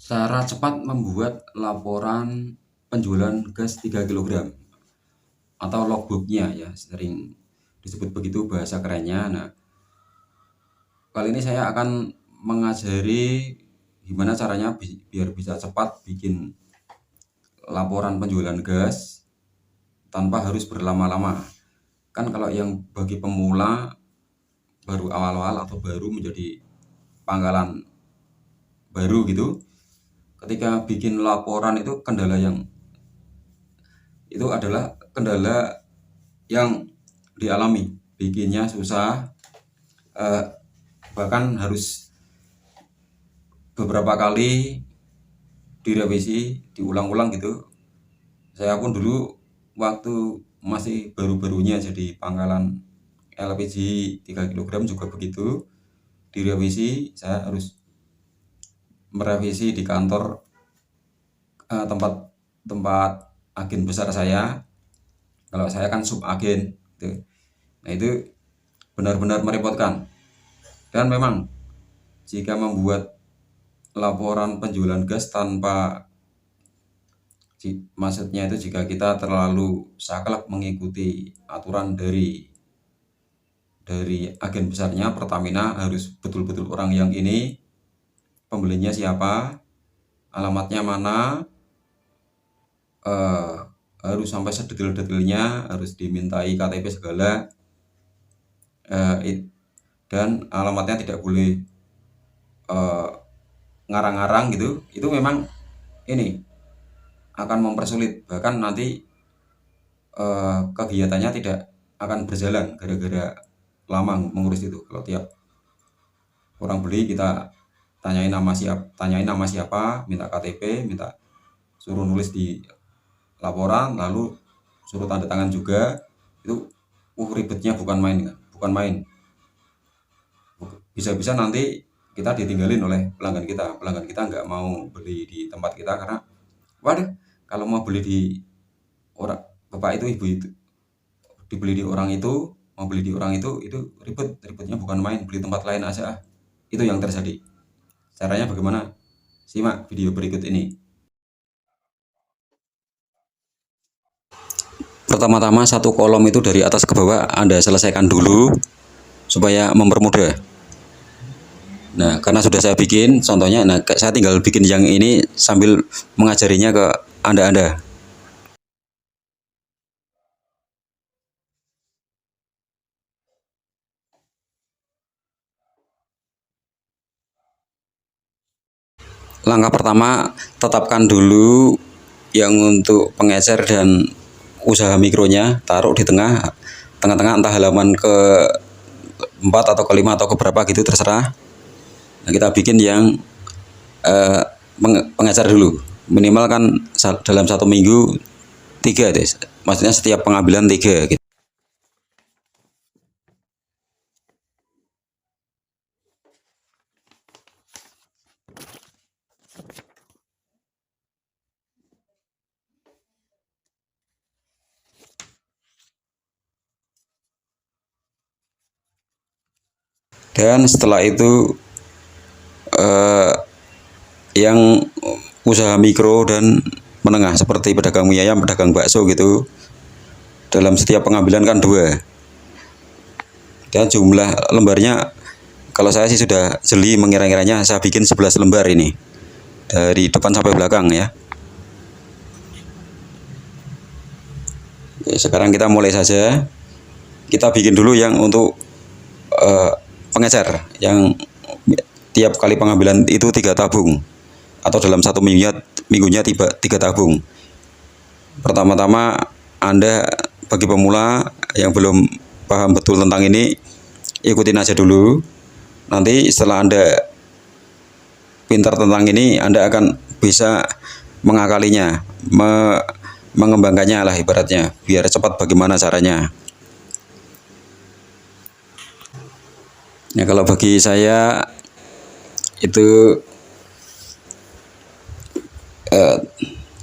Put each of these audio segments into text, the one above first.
Cara cepat membuat laporan penjualan gas 3 kilogram atau logbooknya ya, sering disebut begitu bahasa kerennya. Nah, kali ini saya akan mengajari gimana caranya biar bisa cepat bikin laporan penjualan gas tanpa harus berlama-lama. Kan kalau yang bagi pemula, baru awal-awal atau baru menjadi pangkalan baru gitu, ketika bikin laporan itu kendala yang dialami, bikinnya susah, bahkan harus beberapa kali direvisi, diulang-ulang gitu. Saya pun dulu waktu masih baru-barunya jadi pangkalan LPG 3 kg juga begitu, direvisi. Saya harus merevisi di kantor, tempat agen besar saya. Kalau saya kan sub agen gitu. Nah, itu benar-benar merepotkan. Dan memang jika membuat laporan penjualan gas maksudnya itu jika kita terlalu saklek mengikuti aturan dari agen besarnya, Pertamina, harus betul-betul orang yang ini, pembelinya siapa, alamatnya mana, harus sampai sedetail-detailnya, harus dimintai KTP segala, dan alamatnya tidak boleh ngarang-ngarang gitu. Itu memang ini akan mempersulit, bahkan nanti kegiatannya tidak akan berjalan gara-gara lama mengurus itu. Kalau tiap orang beli kita tanyain nama siapa, minta KTP, minta suruh nulis di laporan, lalu suruh tanda tangan juga. Itu ribetnya bukan main. Bisa-bisa nanti kita ditinggalin oleh pelanggan kita nggak mau beli di tempat kita karena waduh, kalau mau beli di orang bapak itu, ibu itu, mau beli di orang itu ribetnya bukan main, beli tempat lain aja. Itu yang terjadi. Caranya bagaimana? Simak video berikut ini. Pertama-tama satu kolom itu dari atas ke bawah Anda selesaikan dulu supaya mempermudah. Nah, karena sudah saya bikin contohnya, nah saya tinggal bikin yang ini sambil mengajarinya ke Anda. Langkah pertama, tetapkan dulu yang untuk pengecer dan usaha mikronya, taruh di tengah-tengah, entah halaman ke 4 atau ke 5 atau ke berapa gitu, terserah. Nah, kita bikin yang pengecer dulu, minimal kan dalam 1 minggu 3 deh, maksudnya setiap pengambilan 3 gitu. Dan setelah itu yang usaha mikro dan menengah seperti pedagang mie ayam, pedagang bakso gitu, dalam setiap pengambilan kan 2. Dan jumlah lembarnya kalau saya sih sudah jeli mengira-ngiranya, saya bikin 11 lembar ini dari depan sampai belakang ya. Oke, sekarang kita mulai saja. Kita bikin dulu yang untuk pengecer, yang tiap kali pengambilan itu 3 tabung, atau dalam 1 minggunya 3 tabung. Pertama-tama Anda, bagi pemula yang belum paham betul tentang ini, ikutin aja dulu. Nanti setelah Anda pintar tentang ini, Anda akan bisa mengakalinya, mengembangkannya lah ibaratnya, biar cepat bagaimana caranya. Ya, kalau bagi saya itu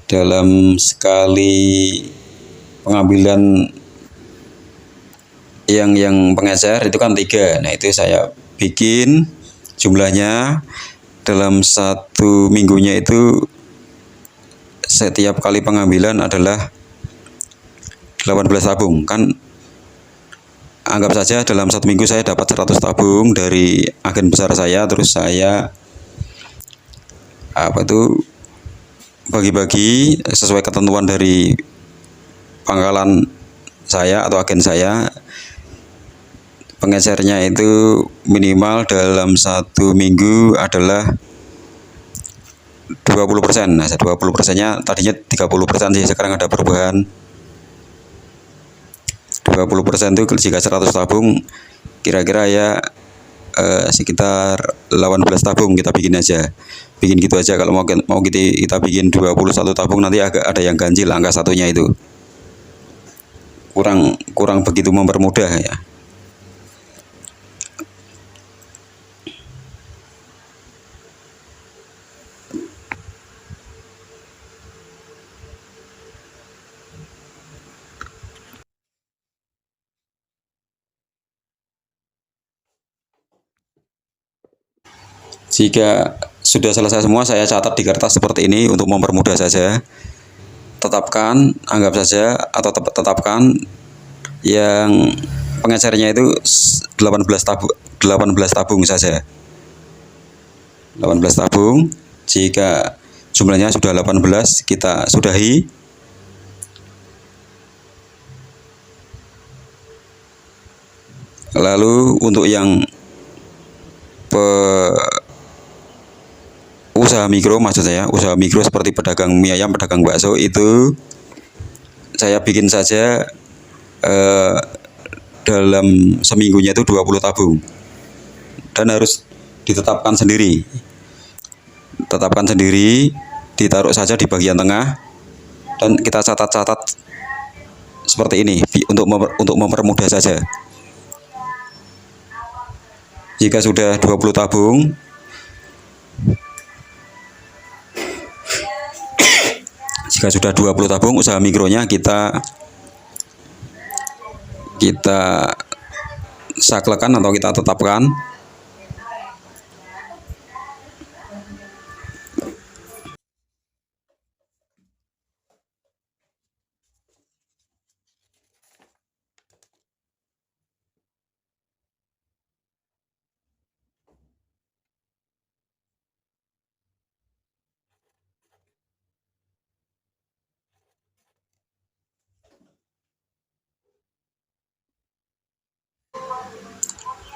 dalam sekali pengambilan yang pengecer itu kan 3. Nah, itu saya bikin jumlahnya dalam 1 minggunya itu setiap kali pengambilan adalah 18 tabung. Kan anggap saja dalam 1 minggu saya dapat 100 tabung dari agen besar saya, terus saya bagi-bagi sesuai ketentuan dari pangkalan saya atau agen saya. Pengecernya itu minimal dalam 1 minggu adalah 20%. Nah, 20%-nya tadinya 30% sih, sekarang ada perubahan. 20% itu jika 100 tabung kira-kira ya sekitar 18 tabung kita bikin aja. Bikin gitu aja. Kalau mau kita bikin 21 tabung nanti agak ada yang ganjil angka satunya itu. Kurang begitu mempermudah ya. Jika sudah selesai semua, saya catat di kertas seperti ini untuk mempermudah saja. Tetapkan yang pengecernya itu 18 tabung saja. 18 tabung. Jika jumlahnya sudah 18, kita sudahi. Lalu untuk yang usaha mikro, maksud saya usaha mikro seperti pedagang mie ayam, pedagang bakso, itu saya bikin saja dalam seminggunya itu 20 tabung dan harus ditetapkan sendiri. Ditaruh saja di bagian tengah dan kita catat seperti ini untuk mempermudah saja. Jika sudah 20 tabung, usaha mikronya kita saklekan atau kita tetapkan.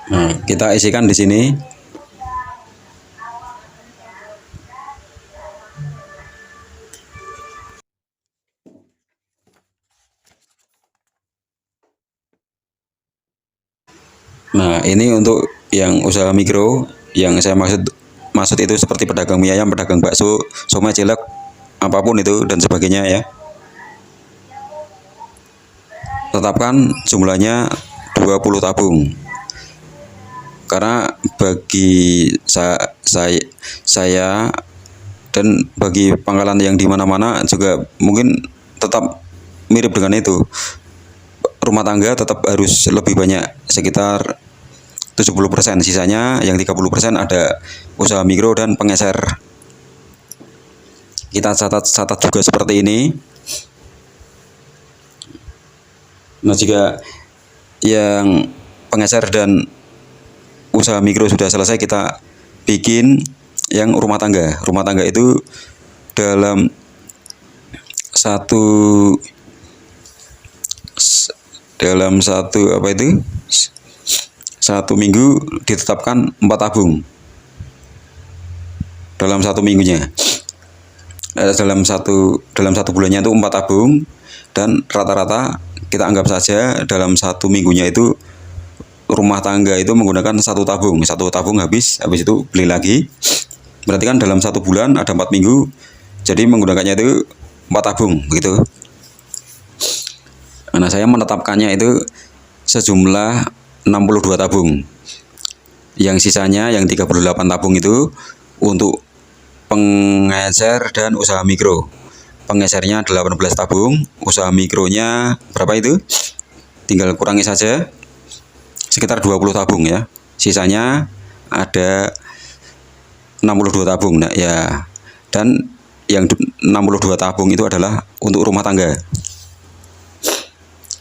Nah, kita isikan di sini. Nah, ini untuk yang usaha mikro, yang saya maksud itu seperti pedagang mie ayam, pedagang bakso, somai, cilok, apapun itu dan sebagainya ya. Tetapkan jumlahnya 20 tabung. Karena bagi saya dan bagi pangkalan yang di mana-mana juga mungkin tetap mirip dengan itu. Rumah tangga tetap harus lebih banyak, sekitar 70%. Sisanya yang 30% ada usaha mikro dan pengecer. Kita catat juga seperti ini. Nah, jika yang pengecer dan usaha mikro sudah selesai, kita bikin yang rumah tangga. Rumah tangga itu dalam satu minggu ditetapkan 4 tabung dalam 1 minggunya. Dalam satu bulannya itu 4 tabung dan rata-rata kita anggap saja dalam 1 minggunya itu rumah tangga itu menggunakan 1 tabung. 1 tabung habis itu beli lagi. Berarti kan dalam 1 bulan ada 4 minggu, jadi menggunakannya itu 4 tabung begitu. Nah, saya menetapkannya itu sejumlah 62 tabung. Yang sisanya yang 38 tabung itu untuk pengecer dan usaha mikro. Pengecernya 18 tabung, usaha mikronya berapa itu? Tinggal kurangi saja. Sekitar 20 tabung ya. Sisanya ada 62 tabung. Nah, ya. Dan yang 62 tabung itu adalah untuk rumah tangga.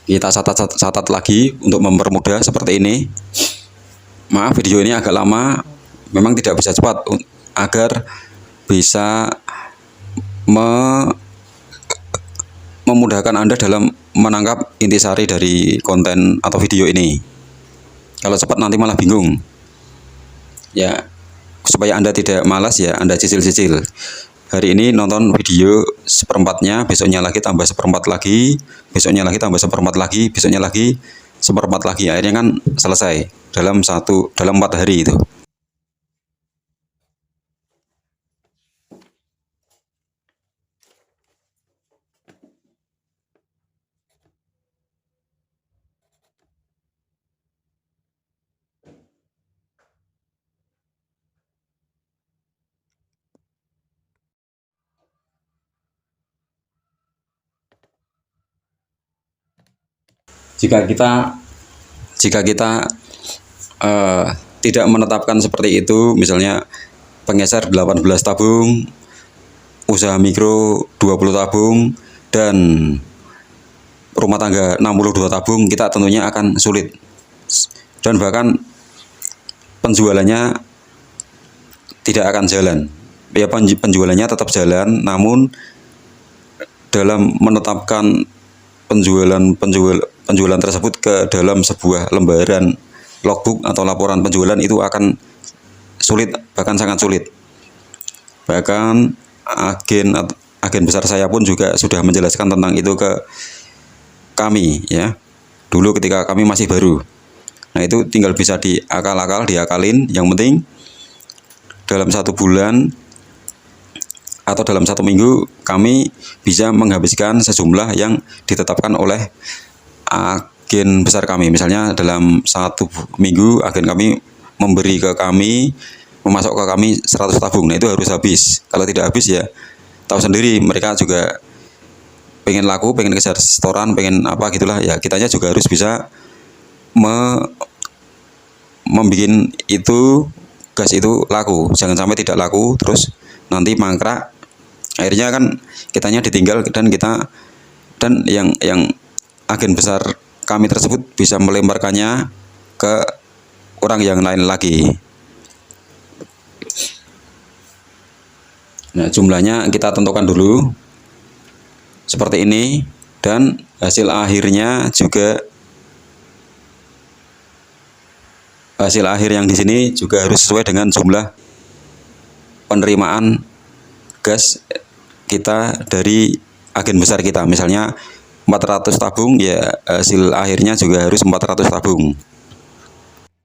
Kita catat lagi untuk mempermudah seperti ini. Maaf, video ini agak lama, memang tidak bisa cepat agar bisa memudahkan Anda dalam menangkap intisari dari konten atau video ini. Kalau cepat nanti malah bingung. Ya, supaya Anda tidak malas ya, Anda cicil-cicil. Hari ini nonton video seperempatnya, besoknya lagi tambah seperempat lagi, besoknya lagi tambah seperempat lagi, besoknya lagi seperempat lagi. Akhirnya kan selesai dalam 4 hari itu. Jika kita tidak menetapkan seperti itu, misalnya penggeser 18 tabung, usaha mikro 20 tabung, dan rumah tangga 62 tabung, kita tentunya akan sulit. Dan bahkan penjualannya tidak akan jalan. Ya, penjualannya tetap jalan, namun dalam menetapkan penjualan tersebut ke dalam sebuah lembaran logbook atau laporan penjualan itu akan sulit, bahkan sangat sulit. Bahkan agen besar saya pun juga sudah menjelaskan tentang itu ke kami ya. Dulu ketika kami masih baru. Nah, itu tinggal bisa diakalin. Yang penting dalam 1 bulan atau dalam 1 minggu kami bisa menghabiskan sejumlah yang ditetapkan oleh agen besar kami. Misalnya dalam 1 minggu agen kami memberi ke kami, memasok ke kami 100 tabung. Nah, itu harus habis. Kalau tidak habis ya tahu sendiri, mereka juga pengen laku, pengen kejar setoran, pengen apa gitulah ya, kitanya juga harus bisa membikin itu gas itu laku. Jangan sampai tidak laku terus nanti mangkrak, akhirnya kan kitanya ditinggal dan yang agen besar kami tersebut bisa melemparkannya ke orang yang lain lagi. Nah, jumlahnya kita tentukan dulu seperti ini, dan hasil akhir yang di sini juga harus sesuai dengan jumlah penerimaan gas kita dari agen besar kita. Misalnya 400 tabung ya, hasil akhirnya juga harus 400 tabung.